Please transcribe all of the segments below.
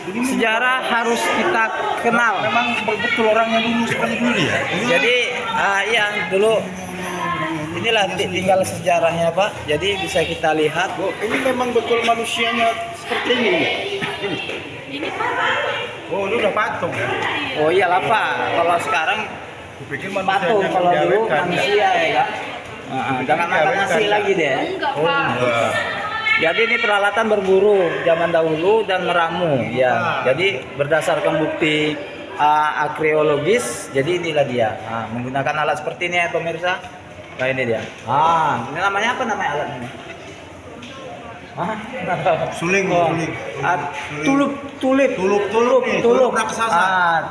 sejarah harus kita kenal. Memang betul orangnya dulu seperti dulu ya. Jadi ya dulu inilah tinggal sejarahnya Pak. Jadi bisa kita lihat. Oh, ini memang betul manusianya seperti ini. Ini Pak. Oh, ini udah patung ya. Oh iyalah Pak. Kalau sekarang Kupikir patung, manusianya kalau dulu diawetkan. manusia ya Kak. Jangan makan nasi lagi deh. Enggak, Oh, Pak. enggak. Jadi ini peralatan berburu zaman dahulu dan meramu ya. Jadi berdasarkan bukti arkeologis, jadi inilah dia. Menggunakan alat seperti ini ya pemirsa. Nah ini dia. Ini namanya apa namanya alat ini? Suling, Oh, suling. Tulip raksasa.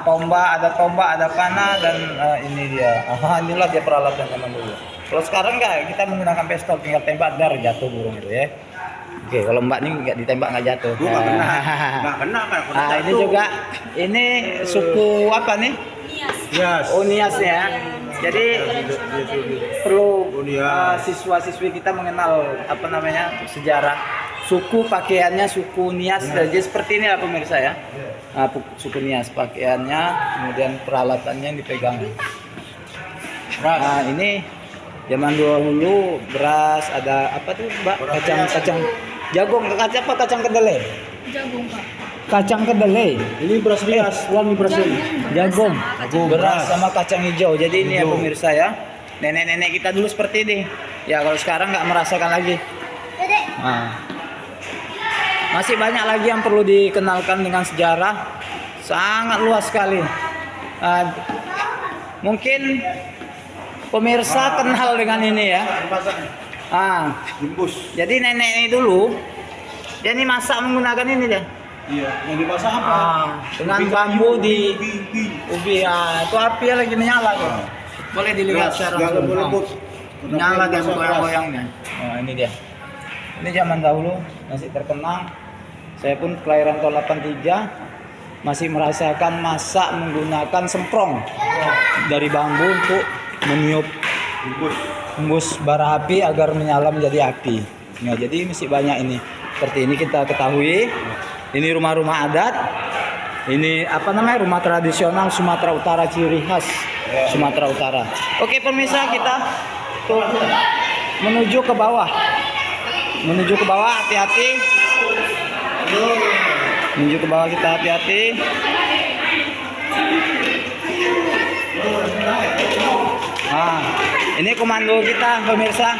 Ada tombak, ada panah dan ini dia. Inilah dia peralatan zaman dulu. Kalau sekarang enggak, kita menggunakan pistol, tinggal tembak dar jatuh burung itu ya. Oke, kalau Mbak ini nggak ditembak nggak jatuh. Nggak kena kan? Ini juga ini suku apa nih? Yes. Oh Nias ya. Jadi perlu Nias. siswa-siswi kita mengenal apa namanya sejarah suku pakaiannya suku Nias. Jadi seperti ini lah pemirsa ya. Suku Nias pakaiannya, kemudian peralatannya yang dipegang. Ini zaman dahulu beras ada apa tuh Mbak? Kacang jagung, kacang kedelai. Jagung, Pak. Kacang kedelai. Ini beras rias, wangi beras ini. Jagung, beras beras. sama kacang hijau. Jadi ini ya pemirsa ya. Nenek-nenek kita dulu seperti ini. Ya kalau sekarang nggak merasakan lagi. Masih banyak lagi yang perlu dikenalkan dengan sejarah. Sangat luas sekali. Mungkin pemirsa kenal dengan ini ya. Bungkus. Jadi nenek ini dulu, dia ini masak menggunakan ini dia. Iya, yang dimasak apa? Dengan bambu di ubi. Itu api lagi menyala tuh. Boleh dilihat secara lembut. Menyala dan goyang-goyangnya. Ini dia. Ini zaman dahulu masih terkenang. Saya pun kelahiran tahun 83 masih merasakan masak menggunakan semprong dari bambu untuk meniup embus bara api agar menyala menjadi api. Nah, jadi masih banyak ini. Seperti ini kita ketahui. Ini rumah-rumah adat. Ini apa namanya? Rumah tradisional Sumatera Utara, ciri khas Sumatera Utara. Oke, pemirsa, kita menuju ke bawah. Menuju ke bawah, hati-hati. Menuju ke bawah kita hati-hati. Ini komando kita pemirsa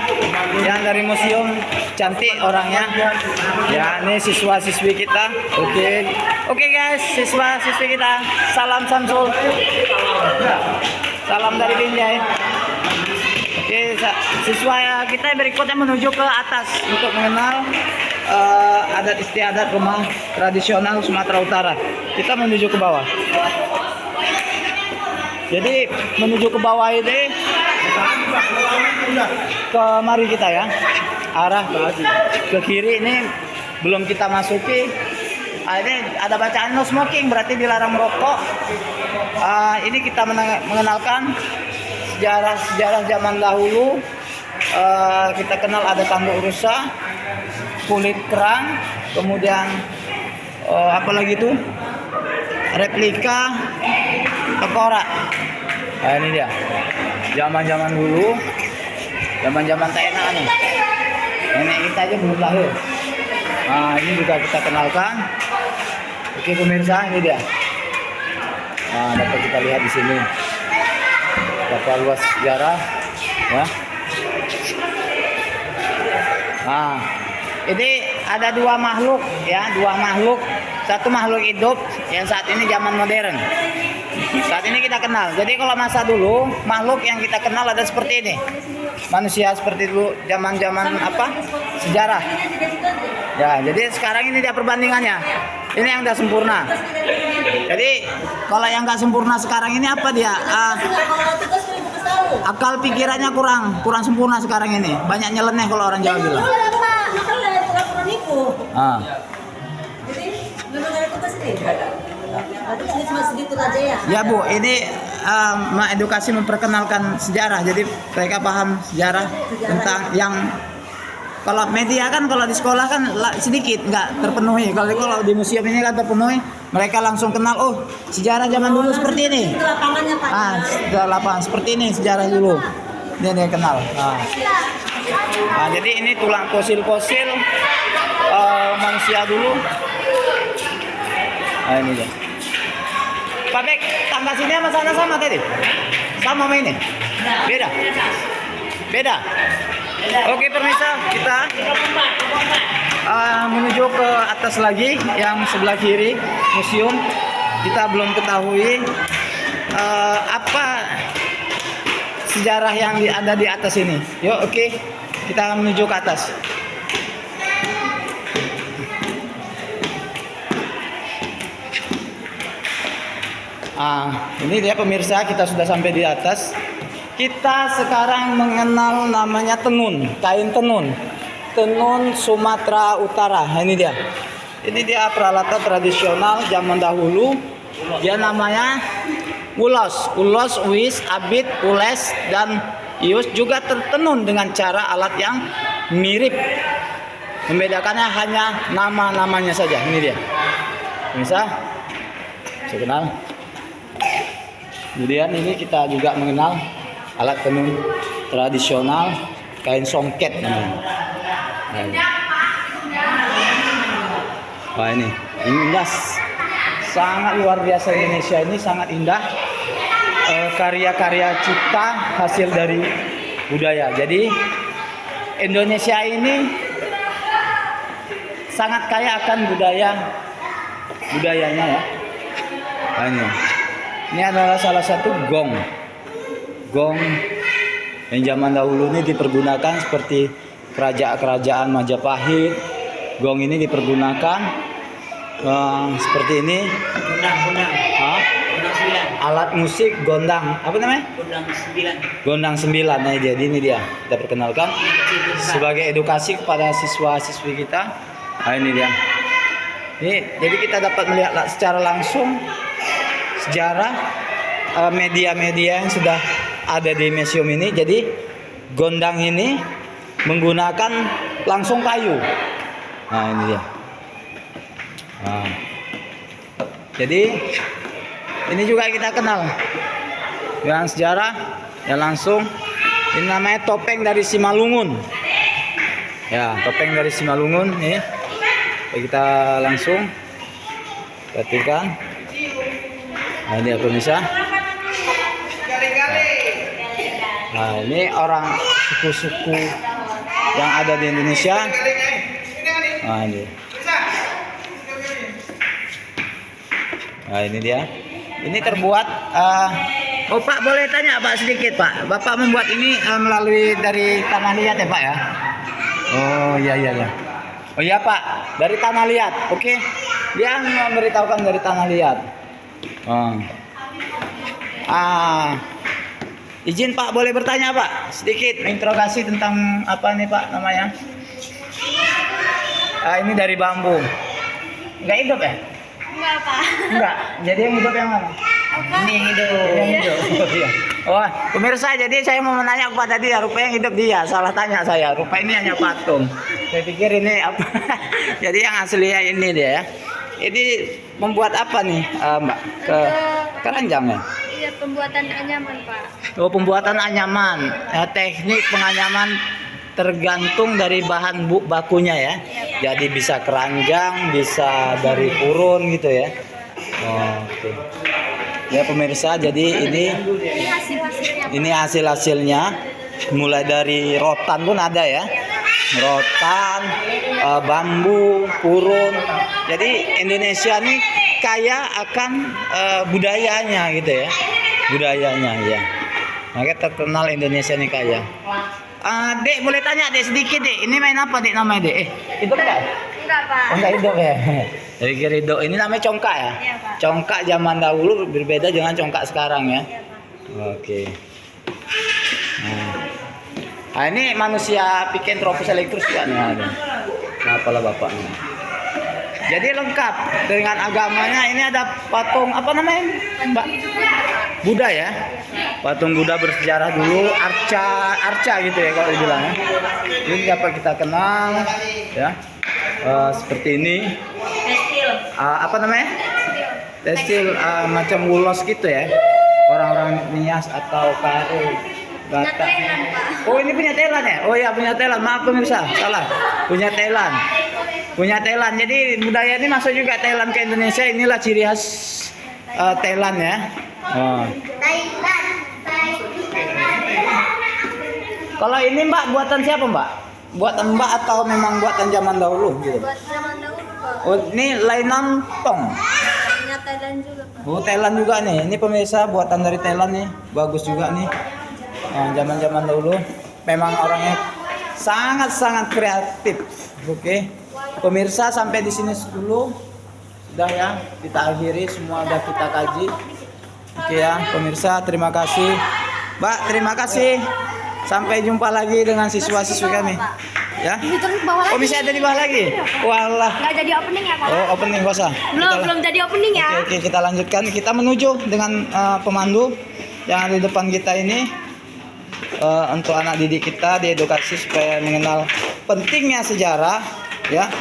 yang dari museum, cantik orangnya ya. Ini siswa-siswi kita. Oke guys, siswa-siswi kita, salam Samsul, salam dari Binjai. Oke, siswa kita berikutnya menuju ke atas untuk mengenal adat istiadat rumah tradisional Sumatera Utara. Kita menuju ke bawah. Jadi menuju ke bawah ini mari kita ya, arah ke kiri ini belum kita masuki. Ini ada bacaan no smoking, berarti dilarang merokok. Ini kita mengenalkan sejarah zaman dahulu. Kita kenal ada tanduk rusa, kulit kerang, kemudian apa lagi itu, replika tengkorak. Ini dia. Zaman-zaman dulu, zaman-zaman tak enak nih. Nenek kita aja belum lahir. Ini juga kita kenalkan. Oke pemirsa, ini dia. Dapat kita lihat di sini. Berapa luas sejarah, ya. Ini ada dua makhluk, ya, dua makhluk. Satu makhluk hidup yang saat ini zaman modern. Saat ini kita kenal. Jadi kalau masa dulu makhluk yang kita kenal ada seperti ini. Manusia seperti dulu zaman-zaman apa? Sejarah. Ya, jadi sekarang ini dia perbandingannya. Ini yang udah sempurna. Jadi kalau yang nggak sempurna sekarang ini apa dia? Akal pikirannya kurang sempurna sekarang ini. Banyak nyeleneh kalau orang Jawa bilang. Ya Bu, ini mengedukasi, memperkenalkan sejarah. Jadi mereka paham sejarah tentang yang Kalau media kan kalau di sekolah kan sedikit nggak terpenuhi. Kalau di museum ini kan terpenuhi. Mereka langsung kenal, oh sejarah zaman dulu seperti ini. Lapangannya Pak. Sejarah lapangan seperti ini sejarah dulu. Dia kenal. Jadi ini tulang fosil-fosil manusia dulu. Ini dia. Pak Bek, tangga sini sama sana sama tadi? Sama sama ini? Beda? Beda? Oke pemirsa, kita menuju ke atas lagi yang sebelah kiri museum. Kita belum ketahui apa sejarah yang ada di atas ini. Yuk, oke, kita menuju ke atas. Ini dia pemirsa, kita sudah sampai di atas. Kita sekarang mengenal namanya tenun, kain tenun. Tenun Sumatera Utara. Ini dia. Ini dia peralatan tradisional zaman dahulu. Dia namanya ulos. Ulos, uis, abit, ules, dan ius juga tertenun dengan cara alat yang mirip. Membedakannya hanya nama-namanya saja. Ini dia. Bisa? Saya kenal. Kemudian ini kita juga mengenal alat tenun tradisional kain songket namanya. Wah ini indah, sangat luar biasa. Indonesia ini sangat indah, karya-karya cipta hasil dari budaya. Jadi Indonesia ini sangat kaya akan budayanya ya. Ini adalah salah satu gong yang zaman dahulu ini dipergunakan seperti kerajaan Majapahit. Gong ini dipergunakan seperti ini. Gondang. Alat musik gondang. Apa namanya? Gondang 9. Nah, jadi ini dia. Kita perkenalkan sebagai edukasi kepada siswa-siswi kita. Nah, ini dia. Jadi kita dapat melihat secara langsung sejarah media-media yang sudah ada di museum ini. Jadi gondang ini menggunakan langsung kayu. Nah ini dia. Jadi ini juga kita kenal dengan sejarah ya langsung. Ini namanya topeng dari Simalungun. Ya, topeng dari Simalungun nih. Kita langsung perhatikan. Nah ini ya pemirsa. Nah ini orang suku-suku yang ada di Indonesia. Nah ini. Nah ini dia. Ini terbuat. Oh Pak, boleh tanya Pak sedikit Pak. Bapak membuat ini melalui dari tanah liat ya Pak ya? Oh iya. Oh iya Pak, dari tanah liat. Oke. Dia memberitahukan dari tanah liat. Izin Pak, boleh bertanya Pak? Sedikit interogasi tentang apa nih Pak namanya? Ini dari bambu. Enggak hidup ya? Enggak Pak. Enggak. Jadi yang hidup yang mana? Ini yang hidup. Yang hidup. Oh, iya. Oh, pemirsa, jadi saya mau menanya kepada dia, rupanya yang hidup dia. Salah tanya saya. Rupanya ini hanya patung. Saya pikir ini apa? Jadi yang aslinya ini dia ya. Ini membuat apa nih, Mbak? Keranjang ya? Iya, pembuatan anyaman Pak. Oh, pembuatan anyaman. Teknik penganyaman tergantung dari bahan bakunya ya. Jadi bisa keranjang, bisa dari purun gitu ya. Oke. Ya pemirsa, jadi ini Hasil-hasilnya. ini hasil-hasilnya. Mulai dari rotan pun ada ya. Rotan, bambu, purun. Jadi Indonesia ini kaya akan budayanya gitu ya. Budayanya ya. Makanya terkenal Indonesia ini kaya. Dek, boleh tanya Dek sedikit Dek. Ini main apa Dek namanya Dek? Hidup enggak? Enggak Pak. Oh, enggak hidup ya. Jadi kira hidup. Ini namanya congkak ya? Iya Pak. Congkak zaman dahulu berbeda dengan congkak sekarang ya. Iya Pak. Oke. Nah, ini manusia Pithecanthropus electrus juga nih ada. Nah, apalah bapaknya. Jadi lengkap dengan agamanya. Ini ada patung apa namanya, Mbak? Buddha ya? Patung Buddha bersejarah dulu, arca gitu ya kalau dibilang ya. Ini dapat kita kenal ya. Seperti ini. Apa namanya? Tekstil macam ulos gitu ya. Orang-orang Nias atau Karo. Batak. Thailand, Pak. Oh, ini punya Thailand ya? Oh ya, punya Thailand. Maaf pemirsa, salah. Punya Thailand. Punya Thailand. Jadi budaya ini masuk juga Thailand ke Indonesia. Inilah ciri khas Thailand ya. Oh. Kalau ini Mbak, buatan siapa Mbak? Buatan Mbak atau memang buatan zaman dahulu gitu? Buat zaman dahulu, Pak. Oh, ini Lainan Tong. Punya Thailand juga, Pak. Oh, Thailand juga nih. Ini pemirsa buatan dari Thailand nih. Bagus juga nih. Zaman-zaman dahulu memang orangnya sangat-sangat kreatif. Oke. Pemirsa sampai di sini dulu. Sudah ya, kita akhiri semua udah kita kaji. Oke ya, pemirsa terima kasih. Mbak, terima kasih. Sampai jumpa lagi dengan siswa-siswi kami. Ya. Terus ke bawah Oh, lagi. bisa ada di bawah lagi? Walah. Nggak jadi opening ya, Pak? Oh, opening kosa. Belum jadi opening ya. Oke, kita lanjutkan. Kita menuju dengan pemandu yang ada di depan kita ini. Untuk anak didik kita diedukasi supaya mengenal pentingnya sejarah ya.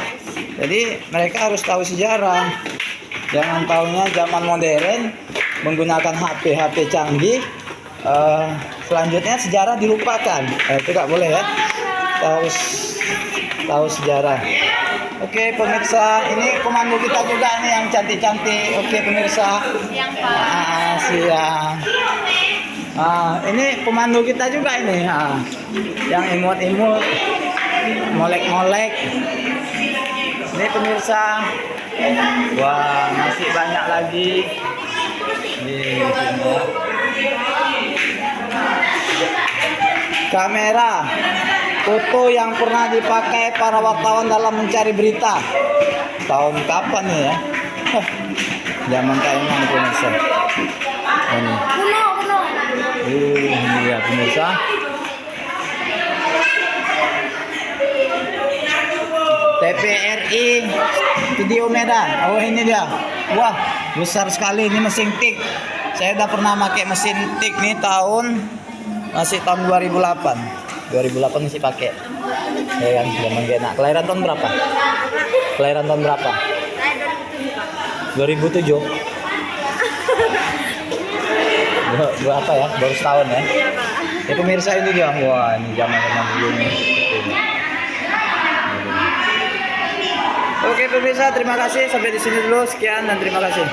Jadi mereka harus tahu sejarah. Jangan taunya zaman modern menggunakan HP canggih. Selanjutnya sejarah dilupakan. Itu nggak boleh ya. Tahu sejarah. Oke pemirsa, ini pemandu kita juga nih yang cantik-cantik. Oke pemirsa. Yang Pak. Siang. Ini pemandu kita juga ini, yang imut-imut, molek-molek. Ini pemirsa, wah masih banyak lagi. Nih, kamera, foto yang pernah dipakai para wartawan dalam mencari berita. Tahun kapan nih ya? Zaman kainan pemirsa. Ini. Kuno. Ini dia pemirsa. TVRI Studio Medan. Oh ini dia. Wah besar sekali ini mesin tik. Saya udah pernah pakai mesin tik nih tahun 2008. 2008 masih pakai. Ya kan zaman enak. Kelahiran tahun berapa? Kelahiran tahun berapa? 2007. Berapa ya? Baru setahun ya. Ya pemirsa ini dia. Wah, ini zaman-zaman dulu nih. Oke pemirsa, terima kasih sampai di sini dulu. Sekian dan terima kasih.